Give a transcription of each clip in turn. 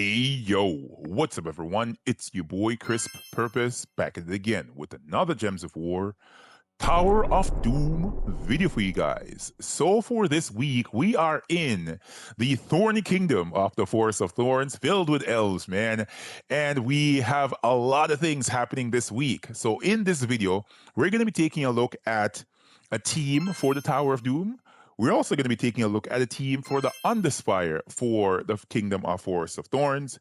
Hey yo, what's up everyone? It's your boy CrispPurpose back at it again with another Gems of War Tower of Doom video for you guys. So for this week, we are in the thorny kingdom of the Forest of Thorns filled with elves, man. And we have a lot of things happening this week. So in this video, we're going to be taking a look at a team for the Tower of Doom. We're also going to be taking a look at a team for the Underspire for the Kingdom of Forest of Thorns.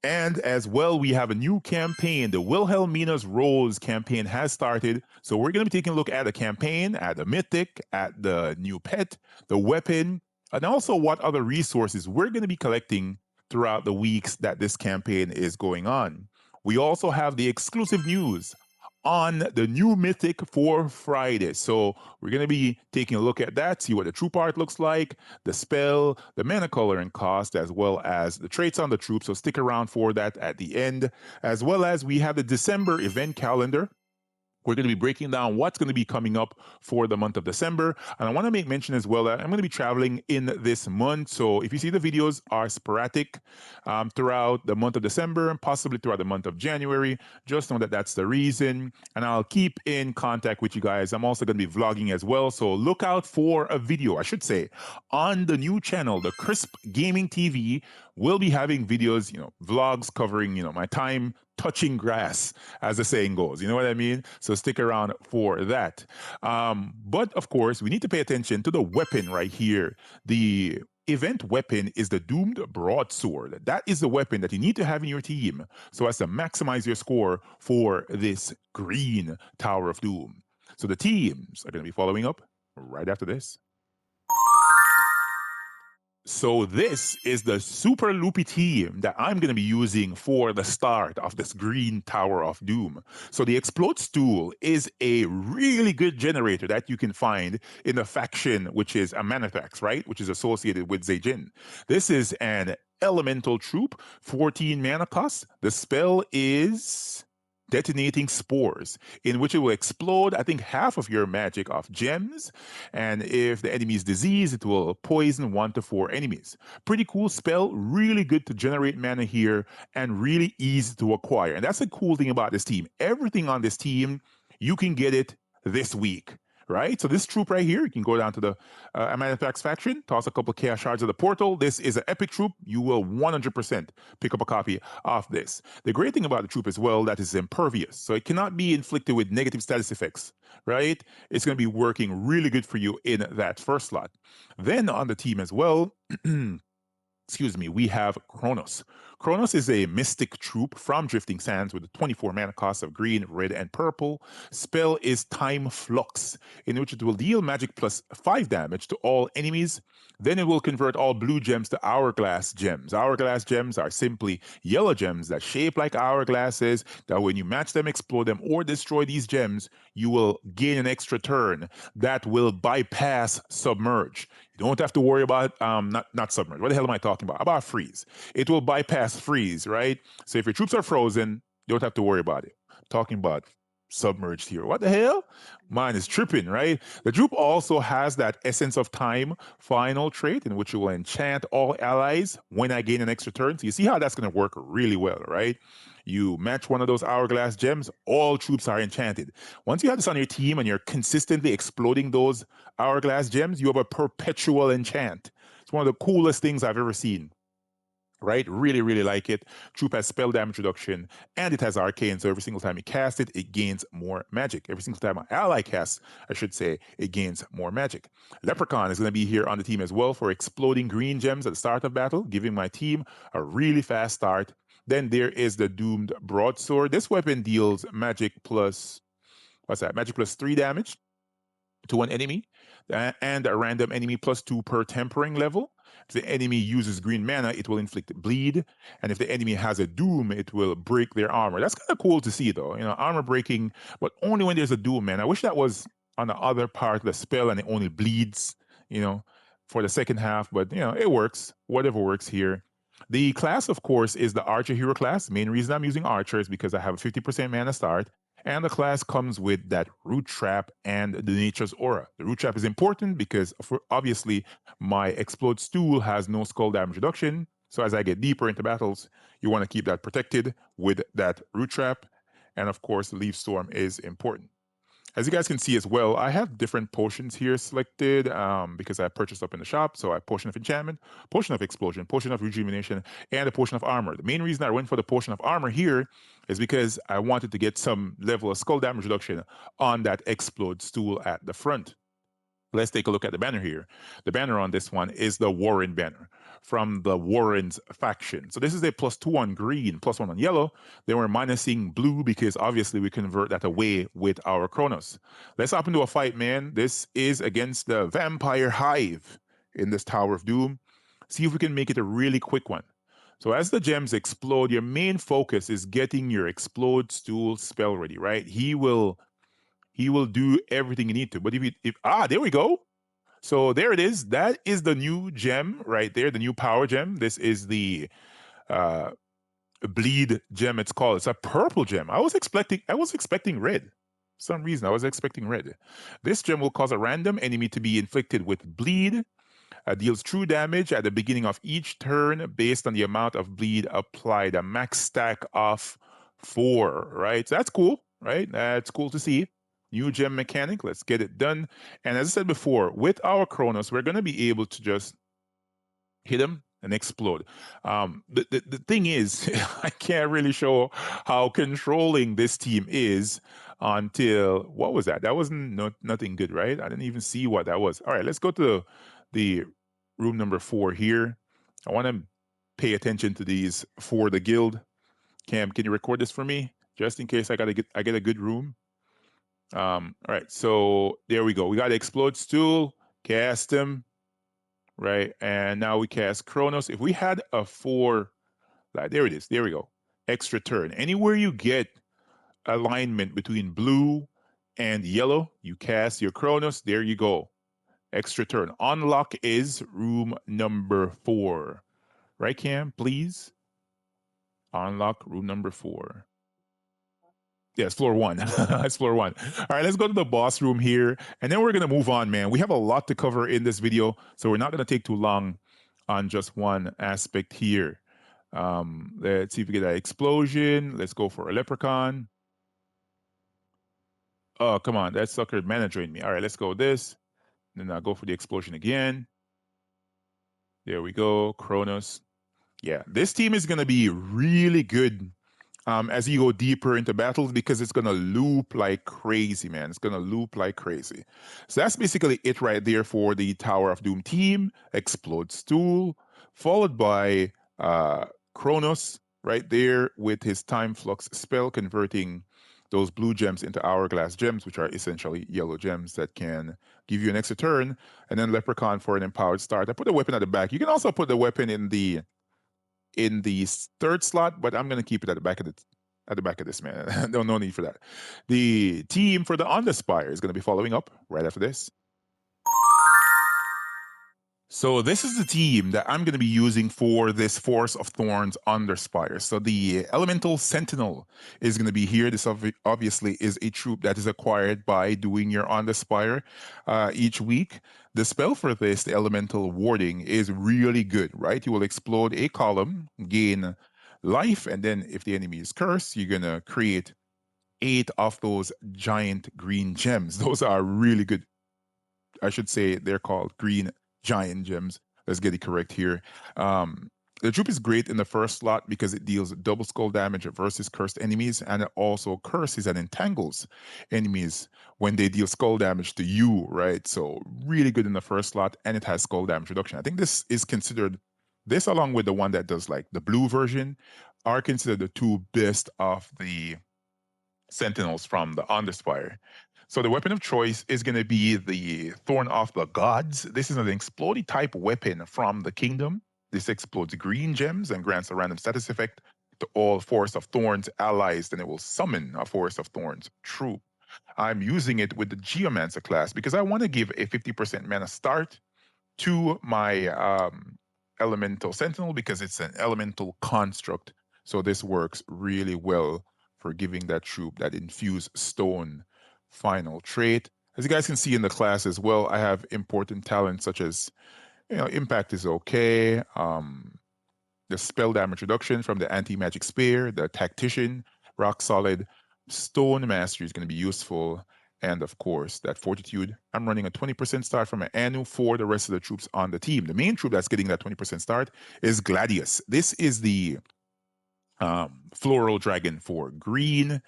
And as well, we have a new campaign. The Wilhelmina's Rose campaign has started. So we're going to be taking a look at the campaign, at the Mythic, at the new pet, the weapon, and also what other resources we're going to be collecting throughout the weeks that this campaign is going on. We also have the exclusive news on the new Mythic for Friday. So we're going to be taking a look at that, see what the troop art looks like, the spell, the mana color and cost, as well as the traits on the troop. So stick around for that at the end, as well as we have the December event calendar. We're going to be breaking down what's going to be coming up for the month of December. And I want to make mention as well that I'm going to be traveling in this month. So if you see the videos are sporadic throughout the month of December and possibly throughout the month of January, just know that that's the reason. And I'll keep in contact with you guys. I'm also going to be vlogging as well. So look out for a video, I should say, on the new channel, the Crisp Gaming TV. We'll be having videos, vlogs covering, my time touching grass, as the saying goes. You know what I mean? So stick around for that. But of course, we need to pay attention to the weapon right here. The event weapon is the Doomed Broadsword. That is the weapon that you need to have in your team so as to maximize your score for this green Tower of Doom. So the teams are going to be following up right after this. So this is the super loopy team that I'm going to be using for the start of this green Tower of Doom. So the Explode Stool is a really good generator that you can find in the faction, which is a Manathax, right? Which is associated with Zejin. This is an elemental troop, 14 mana cost. The spell is Detonating Spores, in which it will explode, I think, half of your magic of gems. And if the enemy is diseased, it will poison 1 to 4 enemies. Pretty cool spell, really good to generate mana here, and really easy to acquire. And that's the cool thing about this team. Everything on this team, you can get it this week. Right? So this troop right here, you can go down to the Manathax faction, toss a couple of chaos shards of the portal. This is an epic troop. You will 100% pick up a copy of this. The great thing about the troop as well, that is impervious. So it cannot be inflicted with negative status effects, right? It's going to be working really good for you in that first slot. Then on the team as well, excuse me, we have Kronos. Kronos is a mystic troop from Drifting Sands with a 24 mana cost of green, red, and purple. Spell is Time Flux, in which it will deal magic plus 5 damage to all enemies. Then it will convert all blue gems to hourglass gems. Hourglass gems are simply yellow gems that shape like hourglasses, that when you match them, explode them, or destroy these gems, you will gain an extra turn that will bypass Submerge. You don't have to worry about not submerge. What the hell am I talking about? About freeze. It will bypass freeze, right? So if your troops are frozen, you don't have to worry about it. I'm talking about submerged here. What the hell? Mine is tripping, right? The troop also has that Essence of Time final trait in which it will enchant all allies when I gain an extra turn. So you see how that's going to work really well, right? You match one of those hourglass gems, all troops are enchanted. Once you have this on your team and you're consistently exploding those hourglass gems, you have a perpetual enchant. It's one of the coolest things I've ever seen. Right? Really, really like it. Troop has spell damage reduction, and it has arcane, so every single time you cast it, it gains more magic. Every single time an ally casts, I should say, it gains more magic. Leprechaun is going to be here on the team as well for exploding green gems at the start of battle, giving my team a really fast start. Then there is the Doomed Broadsword. This weapon deals magic plus, what's that? Magic plus 3 damage to one enemy, and a random enemy plus 2 per tempering level. If the enemy uses green mana, it will inflict bleed. And if the enemy has a doom, it will break their armor. That's kind of cool to see, though. Armor breaking, but only when there's a doom, man. I wish that was on the other part of the spell and it only bleeds, for the second half. But, it works. Whatever works here. The class, of course, is the Archer Hero class. Main reason I'm using Archer is because I have a 50% mana start. And the class comes with that Root Trap and the Nature's Aura. The Root Trap is important because, obviously, my Explode Stool has no skull damage reduction. So as I get deeper into battles, you want to keep that protected with that root trap. And of course, Leaf Storm is important. As you guys can see as well, I have different potions here selected because I purchased up in the shop. So I have Potion of Enchantment, Potion of Explosion, Potion of Rejuvenation, and a Potion of Armor. The main reason I went for the Potion of Armor here is because I wanted to get some level of skull damage reduction on that Explode stool at the front. Let's take a look at the banner here. The banner on this one is the Warren banner from the Warren's faction. So this is a +2 on green, +1 on yellow. Then we're minusing blue because obviously we convert that away with our Chronos. Let's hop into a fight, man. This is against the Vampire Hive in this Tower of Doom. See if we can make it a really quick one. So as the gems explode, your main focus is getting your Explode Stool spell ready, right? He will do everything you need to. But there we go. So there it is. That is the new gem right there, the new power gem. This is the bleed gem. It's called. It's a purple gem. I was expecting red. For some reason I was expecting red. This gem will cause a random enemy to be inflicted with bleed. Deals true damage at the beginning of each turn based on the amount of bleed applied. A max stack of 4. Right. So that's cool. Right. That's cool to see. New gem mechanic. Let's get it done. And as I said before, with our Chronos, we're going to be able to just hit them and explode. The thing is, I can't really show how controlling this team is until, what was that? That wasn't nothing good, right? I didn't even see what that was. All right, let's go to the room number 4 here. I want to pay attention to these for the guild. Cam, can you record this for me? Just in case I get a good room. All right, so there we go. We got the Explode Stool, cast him, right? And now we cast Chronos. If we had a 4, like, there it is. There we go. Extra turn. Anywhere you get alignment between blue and yellow, you cast your Chronos. There you go. Extra turn. Unlock is room number 4. Right, Cam? Please. Unlock room number 4. Yes, floor 1. It's floor 1. All right, let's go to the boss room here, and then we're going to move on, man. We have a lot to cover in this video, so we're not going to take too long on just one aspect here. Let's see if we get that explosion. Let's go for a leprechaun. Oh, come on. That sucker mana drained me. All right, let's go with this. Then I'll go for the explosion again. There we go. Chronos. Yeah, this team is going to be really good as you go deeper into battles because it's going to loop like crazy, man. It's going to loop like crazy. So that's basically it right there for the Tower of Doom team. Explode Stool, followed by Chronos right there with his Time Flux spell, converting those blue gems into hourglass gems, which are essentially yellow gems that can give you an extra turn. And then Leprechaun for an empowered start. I put the weapon at the back. You can also put the weapon in the 3rd slot, but I'm gonna keep it at the back of this, man. No need for that. The team for the Underspire is gonna be following up right after this. So this is the team that I'm going to be using for this Force of Thorns Underspire. So the Elemental Sentinel is going to be here. This obviously is a troop that is acquired by doing your Underspire each week. The spell for this, the Elemental Warding, is really good, right? You will explode a column, gain life, and then if the enemy is cursed, you're going to create 8 of those giant green gems. Those are really good. I should say they're called green giant gems. Let's get it correct here. The troop is great in the 1st slot because it deals double skull damage versus cursed enemies, and it also curses and entangles enemies when they deal skull damage to you, right? So really good in the 1st slot, and it has skull damage reduction. I think this is considered, this along with the one that does like the blue version, are considered the 2 best of the Sentinels from the Underspire. So the weapon of choice is going to be the Thorn of the Gods. This is an exploding type weapon from the Kingdom. This explodes green gems and grants a random status effect to all Forest of Thorns allies, then it will summon a Forest of Thorns troop. I'm using it with the Geomancer class because I want to give a 50% mana start to my Elemental Sentinel because it's an elemental construct. So this works really well for giving that troop that infused stone final trait. As you guys can see in the class as well, I have important talents such as, impact is okay. the spell damage reduction from the anti-magic spear, the tactician, rock solid, stone mastery is going to be useful. And of course, that fortitude. I'm running a 20% start from an Anu for the rest of the troops on the team. The main troop that's getting that 20% start is Gladius. This is the floral dragon for green.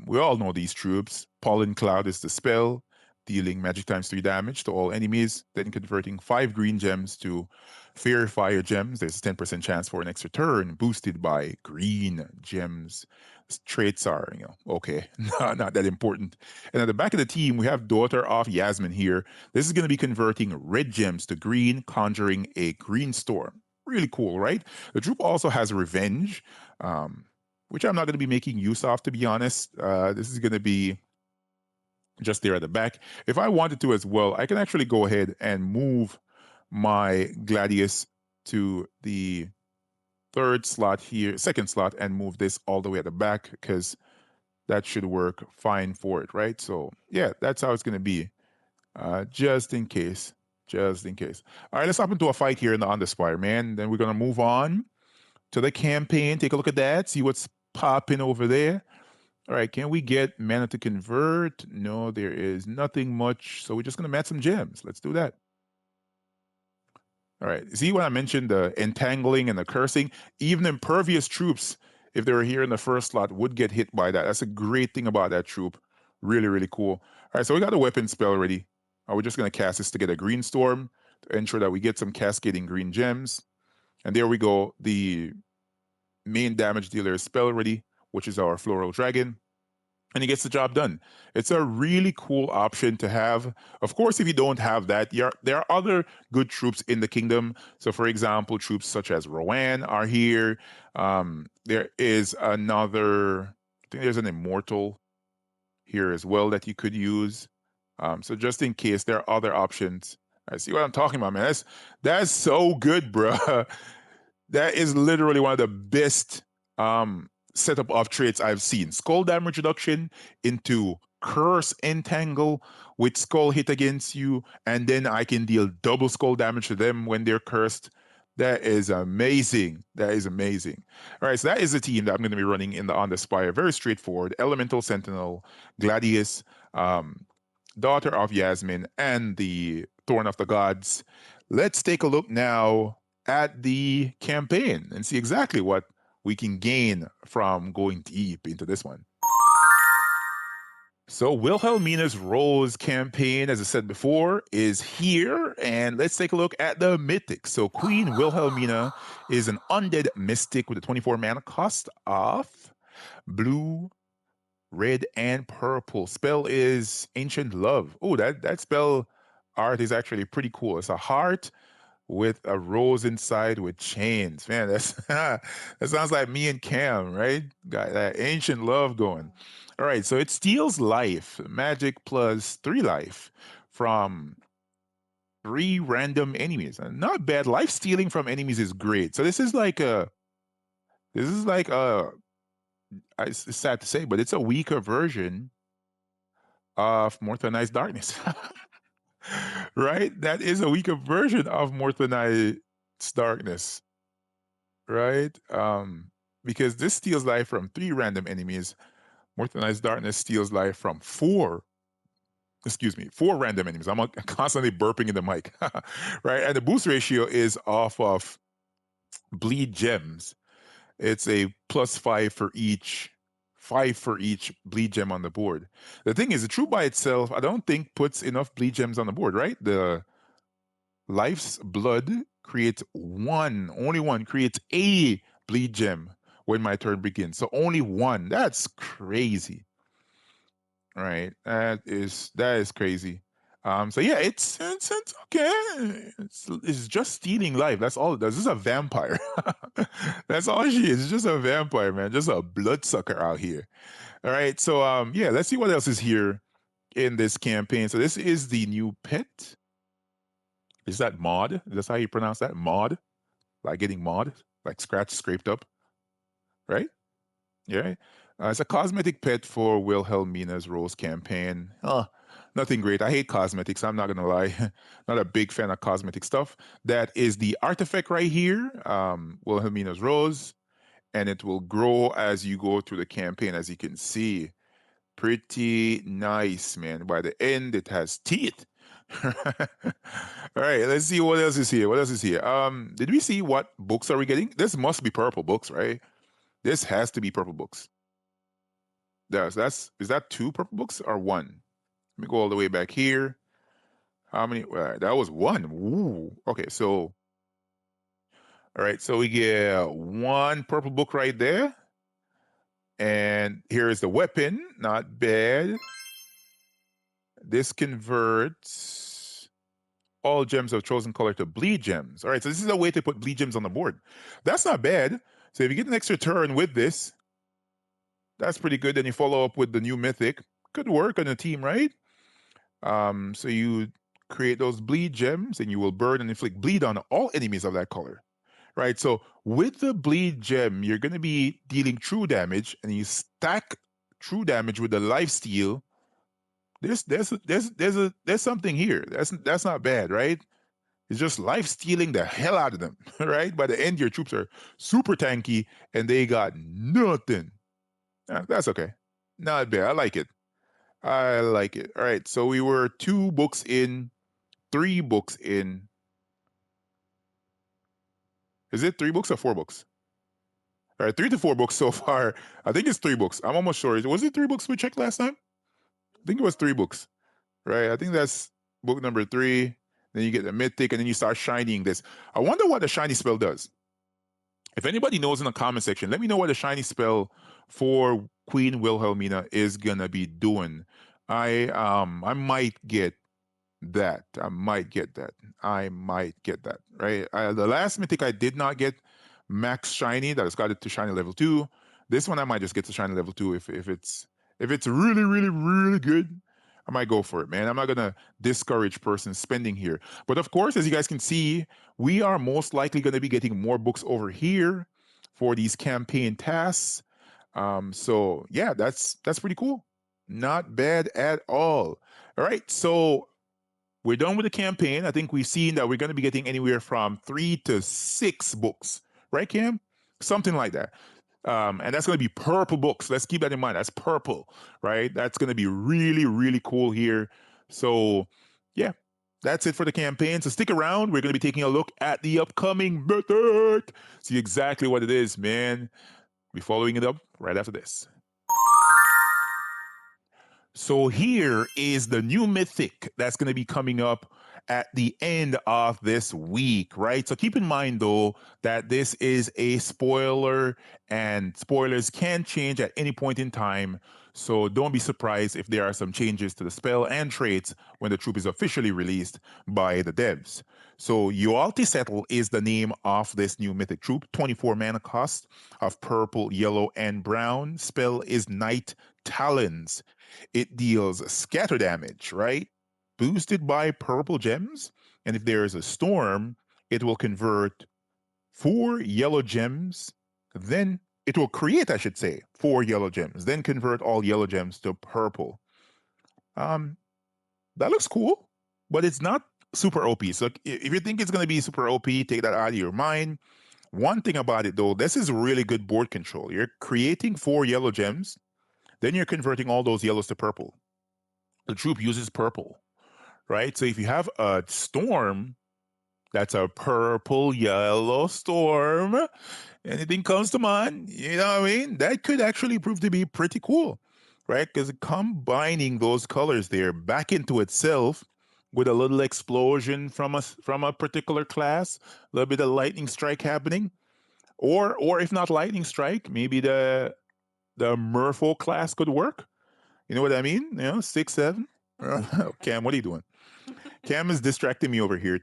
We all know these troops. Pollen Cloud is the spell, dealing magic times 3 damage to all enemies, then converting 5 green gems to fair fire gems. There's a 10% chance for an extra turn, boosted by green gems. Traits are, okay, not that important. And at the back of the team, we have Daughter of Yasmin here. This is going to be converting red gems to green, conjuring a green storm. Really cool, right? The troop also has Revenge, which I'm not going to be making use of, to be honest. This is going to be just there at the back. If I wanted to as well, I can actually go ahead and move my Gladius to the second slot, and move this all the way at the back, because that should work fine for it, right? So yeah, that's how it's going to be, just in case. Just in case. All right, let's hop into a fight here in the Underspire, man. Then we're going to move on to the campaign. Take a look at that. See what's popping over there. All right, can we get mana to convert? No, there is nothing much. So we're just going to match some gems. Let's do that. All right, see when I mentioned the entangling and the cursing? Even impervious troops, if they were here in the first slot, would get hit by that. That's a great thing about that troop. Really, really cool. All right, so we got a weapon spell ready. We're just going to cast this to get a green storm to ensure that we get some cascading green gems. And there we go. The main damage dealer is spell ready, which is our floral dragon, and he gets the job done. It's a really cool option to have. Of course, if you don't have that, there are other good troops in the kingdom. So, for example, troops such as Rowan are here. There is another, I think there's an immortal here as well that you could use. So just in case, there are other options. I see what I'm talking about, man. That's so good, bro. That is literally one of the best setup of traits I've seen. Skull damage reduction into curse entangle with skull hit against you, and then I can deal double skull damage to them when they're cursed. That is amazing. That is amazing. All right, so that is the team that I'm going to be running in the Underspire. Very straightforward. Elemental Sentinel, Gladius, Daughter of Yasmin, and the Thorn of the Gods. Let's take a look now at the campaign and see exactly what we can gain from going deep into this one. So Wilhelmina's Rose campaign, as I said before, is here, and let's take a look at the Mythic. So Queen Wilhelmina is an undead mystic with a 24 mana cost of blue, red, and purple. Spell is Ancient Love. Oh, that spell art is actually pretty cool. It's a heart with a rose inside with chains. Man, that sounds like me and Cam, right? Got that Ancient Love going. All right, so it steals life, magic plus 3 life from 3 random enemies. Not bad. Life stealing from enemies is great. So this is like it's sad to say, but it's a weaker version of Morthanized Darkness. Right? That is a weaker version of Morthanized Darkness. Right? Because this steals life from 3 random enemies. Morthanized Darkness steals life from 4 random enemies. I'm constantly burping in the mic. Right? And the boost ratio is off of bleed gems. It's a +5 for each 5 for each bleed gem on the board. The thing is, the troop by itself, I don't think puts enough bleed gems on the board, right? The Life's Blood creates only one creates a bleed gem when my turn begins. So only 1. That's crazy. Right? That is crazy. So yeah, it's okay. It's just stealing life. That's all it does. This is a vampire. That's all she is. It's just a vampire, man. Just a bloodsucker out here. All right. So yeah, let's see what else is here in this campaign. So this is the new pet. Is that mod? That's how you pronounce that? Mod? Like getting mod? Like scratch scraped up? Right? Yeah. It's a cosmetic pet for Wilhelmina's Rose campaign. Nothing great. I hate cosmetics. I'm not gonna lie. Not a big fan of cosmetic stuff. That is the artifact right here, Wilhelmina's Rose, and it will grow as you go through the campaign, as you can see. Pretty nice, man. By the end, it has teeth. All right, let's see what else is here. What else is here? Did we see what books are we getting? This must be purple books, right? This has to be purple books. Is that two purple books or one? Let me go all the way back here. How many? That was one. Ooh. Okay, so all right, so we get one purple book right there. And here is the weapon. Not bad. This converts all gems of chosen color to bleed gems. All right, so this is a way to put bleed gems on the board. That's not bad. So if you get an extra turn with this, that's pretty good. Then you follow up with the new Mythic. Good work on the team, right? So you create those bleed gems and you will burn and inflict bleed on all enemies of that color. Right, so with the bleed gem, you're going to be dealing true damage, and you stack true damage with the life steal. There's something here. That's not bad, right? It's just life stealing the hell out of them, right? By the end, your troops are super tanky, and they got nothing. That's okay. Not bad. I like it. I like it. All right, so we were 2 books in, 3 books in. Is it 3 books or 4 books? All right, 3 to 4 books so far. I think it's 3 books. I'm almost sure. Was it 3 books we checked last time? I think it was 3 books, right? I think that's book number 3. Then you get the Mythic, and then you start shining this. I wonder what the shiny spell does. If anybody knows in the comment section, let me know what the shiny spell for Queen Wilhelmina is gonna be doing. I might get that. I might get that. Right? The last Mythic I did not get max shiny. That has got it to shiny level 2. This one I might just get to shiny level 2 if it's really, really, really good. I might go for it, man. I'm not gonna discourage persons spending here. But of course, as you guys can see, we are most likely gonna be getting more books over here for these campaign tasks. So yeah, that's pretty cool. Not bad at all. All right, so we're done with the campaign. I think we've seen that we're going to be getting anywhere from 3 to 6 books, right, Cam? Something like that. And that's going to be purple books. Let's keep that in mind. That's purple, right? That's going to be really, really cool here. So, yeah, that's it for the campaign. So stick around. We're going to be taking a look at the upcoming Mythic. See exactly what it is, man. We'll be following it up right after this. So here is the new Mythic that's going to be coming up at the end of this week, right? So keep in mind, though, that this is a spoiler, and spoilers can change at any point in time. So don't be surprised if there are some changes to the spell and traits when the troop is officially released by the devs. So Yualti Settle is the name of this new Mythic troop, 24 mana cost of purple, yellow, and brown. Spell is Night Talons. It deals scatter damage, right? Boosted by purple gems. And if there is a storm, it will convert 4 yellow gems. Then it will create, I should say, 4 yellow gems. Then convert all yellow gems to purple. That looks cool, but it's not super OP. So if you think it's going to be super OP, take that out of your mind. One thing about it, though, this is really good board control. You're creating 4 yellow gems. Then you're converting all those yellows to purple. The troop uses purple, right? So if you have a storm, that's a purple yellow storm. Anything comes to mind, you know what I mean? That could actually prove to be pretty cool, right? Because combining those colors there back into itself with a little explosion from a particular class, a little bit of lightning strike happening, or if not lightning strike, maybe the Merfolk class could work. You know what I mean? 6, 7. Cam, what are you doing? Cam is distracting me over here,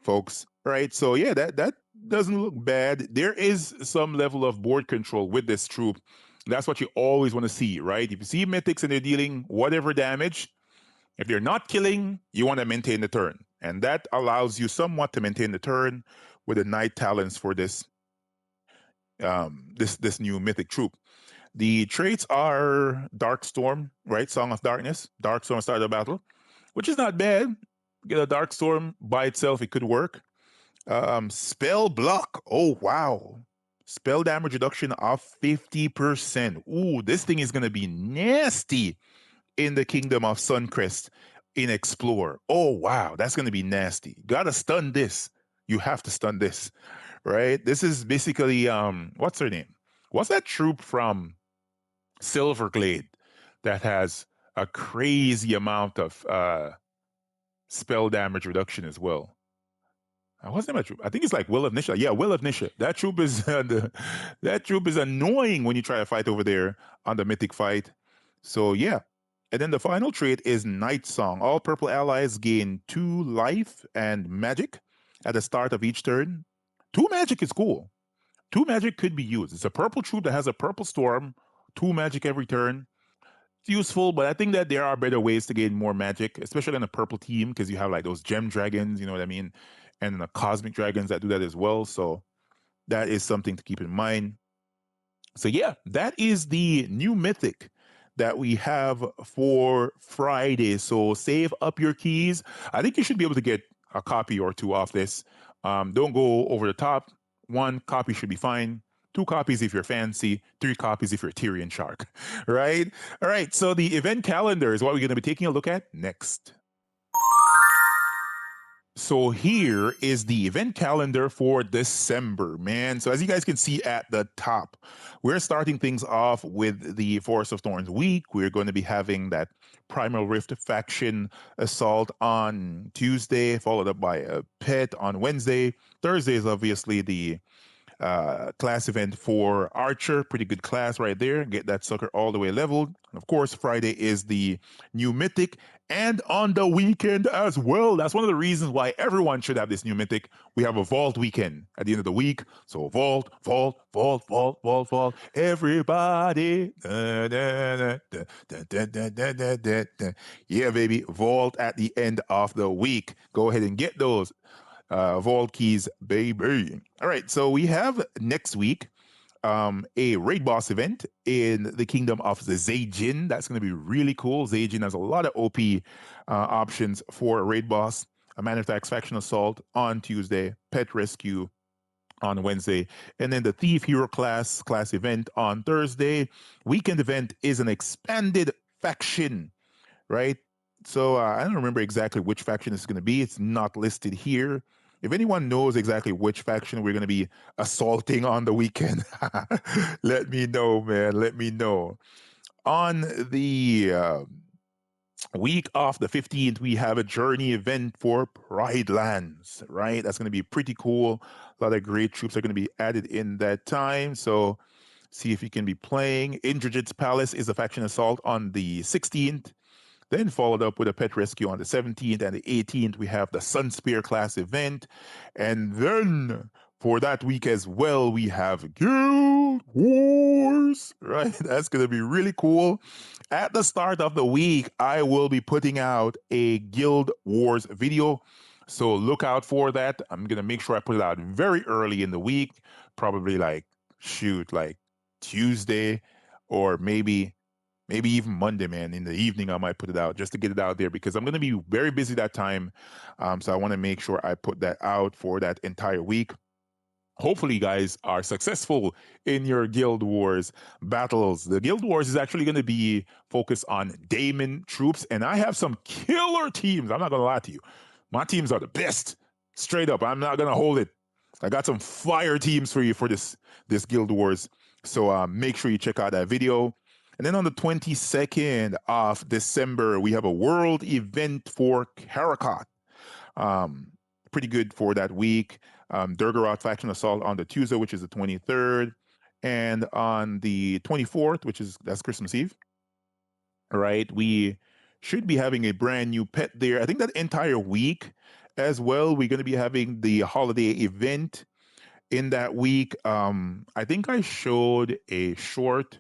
folks. Right? So yeah, that doesn't look bad. There is some level of board control with this troop. That's what you always want to see, right? If you see mythics and they're dealing whatever damage, if they're not killing, you want to maintain the turn. And that allows you somewhat to maintain the turn with the Night Talons for this this new mythic troop. The traits are Dark Storm, right? Song of Darkness, Dark Storm start the battle, which is not bad. Get a Dark Storm by itself, it could work. Spell block. Oh wow. Spell damage reduction of 50%. Ooh, this thing is gonna be nasty in the Kingdom of Suncrest in Explore. Oh wow, that's gonna be nasty. Gotta stun this. You have to stun this, right? This is basically what's her name? What's that troop from Silverglade that has a crazy amount of spell damage reduction as well? What's the name of that troop? I think it's like Will of Nisha. Yeah, Will of Nisha. That troop is that troop is annoying when you try to fight over there on the Mythic fight. So yeah. And then the final trait is Night Song. All purple allies gain 2 life and magic at the start of each turn. 2 magic is cool. 2 magic could be used. It's a purple troop that has a purple storm, 2 magic every turn. It's useful, but I think that there are better ways to gain more magic, especially in a purple team, because you have like those gem dragons, you know what I mean? And the cosmic dragons that do that as well. So that is something to keep in mind. So yeah, that is the new mythic that we have for Friday. So save up your keys. I think you should be able to get a copy or two off this. Don't go over the top. 1 copy should be fine. 2 copies if you're fancy. 3 copies if you're Tyrion Shark. Right? All right. So the event calendar is what we're going to be taking a look at next. So here is the event calendar for December, man. So as you guys can see at the top, we're starting things off with the Forest of Thorns week. We're going to be having that Primal Rift faction assault on Tuesday, followed up by a pet on Wednesday. Thursday is obviously the class event for Archer. Pretty good class right there. Get that sucker all the way leveled. And of course, Friday is the new Mythic. And on the weekend as well. That's one of the reasons why everyone should have this new Mythic. We have a Vault weekend at the end of the week. So Vault, Vault, Vault, Vault, Vault, Vault. Everybody. Yeah, baby. Vault at the end of the week. Go ahead and get those Vault keys, baby. All right, so we have next week a raid boss event in the kingdom of the Zaijin. That's going to be really cool. Zaijin has a lot of OP options for a raid boss. A Man Attacks Faction Assault on Tuesday, Pet Rescue on Wednesday, and then the Thief Hero class event on Thursday. Weekend event is an expanded faction, right? So I don't remember exactly which faction it's going to be. It's not listed here. If anyone knows exactly which faction we're going to be assaulting on the weekend, let me know, man. Let me know. On the week of the 15th, we have a journey event for Pride Lands, right? That's going to be pretty cool. A lot of great troops are going to be added in that time. So see if you can be playing. Indrajit's Palace is a faction assault on the 16th. Then followed up with a pet rescue on the 17th and the 18th. We have the Sunspear class event. And then for that week as well, we have Guild Wars, right? That's going to be really cool. At the start of the week, I will be putting out a Guild Wars video. So look out for that. I'm going to make sure I put it out very early in the week, probably like Tuesday or maybe even Monday, man. In the evening, I might put it out just to get it out there because I'm going to be very busy that time. So I want to make sure I put that out for that entire week. Hopefully, you guys are successful in your Guild Wars battles. The Guild Wars is actually going to be focused on Daemon troops, and I have some killer teams. I'm not going to lie to you. My teams are the best. Straight up, I'm not going to hold it. I got some fire teams for you for this Guild Wars. So make sure you check out that video. And then on the 22nd of December, we have a world event for Karakot. Pretty good for that week. Durgarot Faction Assault on the Tuesday, which is the 23rd. And on the 24th, that's Christmas Eve, right? We should be having a brand new pet there. I think that entire week as well, we're going to be having the holiday event in that week. I think I showed a short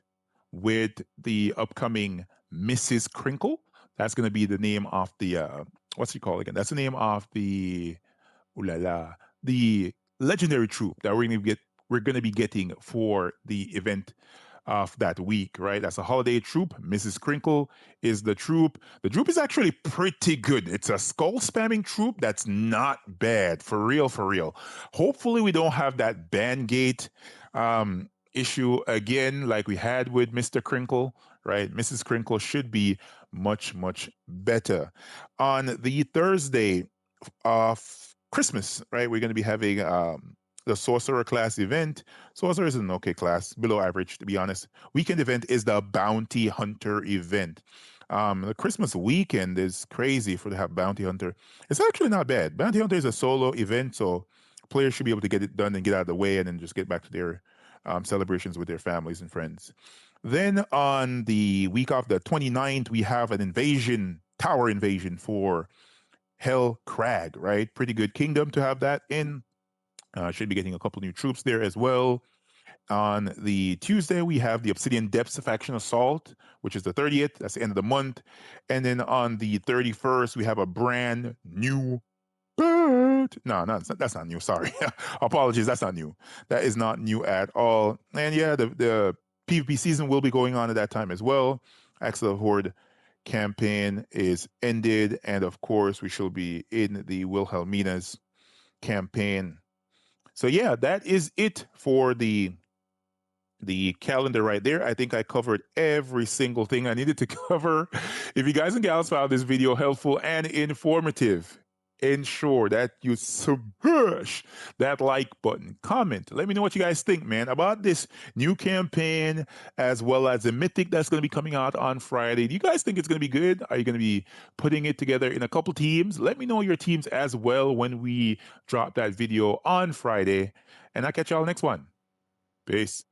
with the upcoming Mrs. Crinkle. That's going to be the name of the what's he called again? That's the name of the the legendary troop that we're going to be getting for the event of that week, right? That's a holiday troop. Mrs. Crinkle is the troop. The troop is actually pretty good. It's a skull spamming troop that's not bad. For real, for real. Hopefully, we don't have that Bangate issue again like we had with Mr. Crinkle, right? Mrs. Crinkle should be much, much better. On the Thursday of Christmas, right, we're going to be having the Sorcerer class event. Sorcerer is an okay class, below average, to be honest. Weekend event is the Bounty Hunter event. The Christmas weekend is crazy for to have Bounty Hunter. It's actually not bad. Bounty Hunter is a solo event, so players should be able to get it done and get out of the way and then just get back to their celebrations with their families and friends. Then on the week of the 29th, we have an invasion, tower invasion for Hell Crag, right? Pretty good kingdom to have that in. Should be getting a couple new troops there as well. On the Tuesday, we have the Obsidian Depths Faction Assault, which is the 30th. That's the end of the month. And then on the 31st, we have a brand new no, that's not new. Sorry. Apologies. That's not new. That is not new at all. And yeah, the PvP season will be going on at that time as well. Axel Horde campaign is ended. And of course, we shall be in the Wilhelmina's campaign. So yeah, that is it for the calendar right there. I think I covered every single thing I needed to cover. If you guys and gals found this video helpful and informative, ensure that you smash that like button, comment. Let me know what you guys think, man, about this new campaign as well as the Mythic that's going to be coming out on Friday. Do you guys think it's going to be good? Are you going to be putting it together in a couple teams? Let me know your teams as well when we drop that video on Friday. And I'll catch y'all next one. Peace.